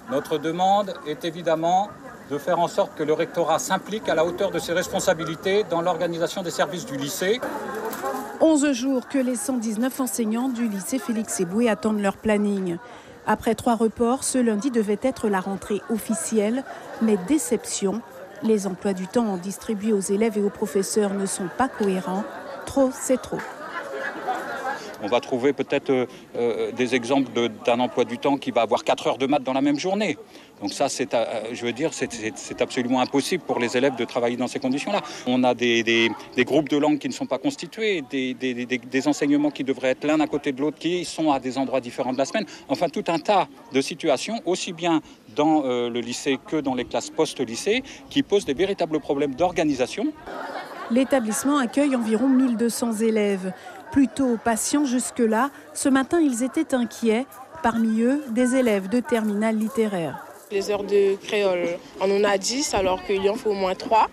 Notre demande est évidemment de faire en sorte que le rectorat s'implique à la hauteur de ses responsabilités dans l'organisation des services du lycée. 11 jours que les 119 enseignants du lycée Félix Éboué attendent leur planning. Après 3 reports, ce lundi devait être la rentrée officielle, mais déception. Les emplois du temps distribués aux élèves et aux professeurs ne sont pas cohérents. Trop, c'est trop. On va trouver peut-être des exemples d'un emploi du temps qui va avoir 4 heures de maths dans la même journée. Donc ça, c'est absolument impossible pour les élèves de travailler dans ces conditions-là. On a des groupes de langue qui ne sont pas constitués, des enseignements qui devraient être l'un à côté de l'autre, qui sont à des endroits différents de la semaine. Enfin, tout un tas de situations, aussi bien dans le lycée que dans les classes post-lycée, qui posent des véritables problèmes d'organisation. L'établissement accueille environ 1200 élèves. Plutôt patients jusque-là, ce matin, ils étaient inquiets. Parmi eux, des élèves de terminale littéraire. Les heures de créole, on en a 10 alors qu'il en faut au moins 3.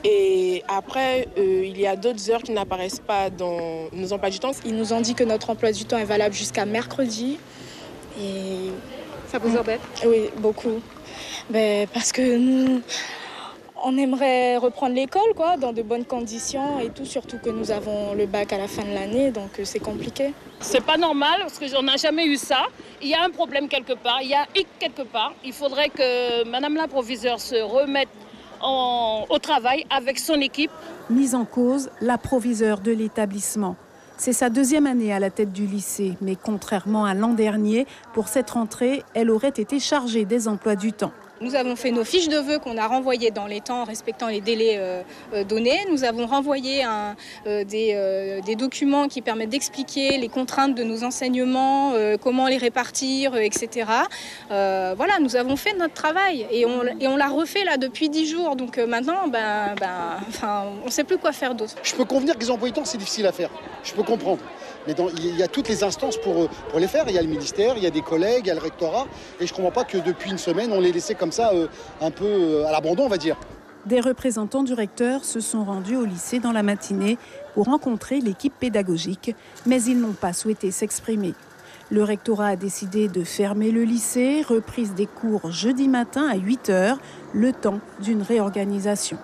Et après, il y a d'autres heures qui n'apparaissent pas dans nos emplois du temps. Ils nous ont dit que notre emploi du temps est valable jusqu'à mercredi. Et ça vous embête? Oui, beaucoup. Parce que nous... On aimerait reprendre l'école, quoi, dans de bonnes conditions et tout, surtout que nous avons le bac à la fin de l'année, donc c'est compliqué. C'est pas normal parce que on n'a jamais eu ça. Il y a un problème quelque part, il y a hic quelque part. Il faudrait que Madame la proviseure se remette au travail avec son équipe. Mise en cause, la proviseure de l'établissement. C'est sa 2e année à la tête du lycée, mais contrairement à l'an dernier, pour cette rentrée, elle aurait été chargée des emplois du temps. Nous avons fait nos fiches de vœux qu'on a renvoyées dans les temps en respectant les délais donnés. Nous avons renvoyé des documents qui permettent d'expliquer les contraintes de nos enseignements, comment les répartir, etc. Voilà, nous avons fait notre travail et on l'a refait là depuis 10 jours. Donc maintenant, on ne sait plus quoi faire d'autre. Je peux convenir que les emplois du temps, c'est difficile à faire. Je peux comprendre. Mais il y a toutes les instances pour les faire. Il y a le ministère, il y a des collègues, il y a le rectorat. Et je ne comprends pas que depuis une semaine, on les laissait comme ça, un peu à l'abandon, on va dire. Des représentants du recteur se sont rendus au lycée dans la matinée pour rencontrer l'équipe pédagogique, mais ils n'ont pas souhaité s'exprimer. Le rectorat a décidé de fermer le lycée, reprise des cours jeudi matin à 8 h, le temps d'une réorganisation.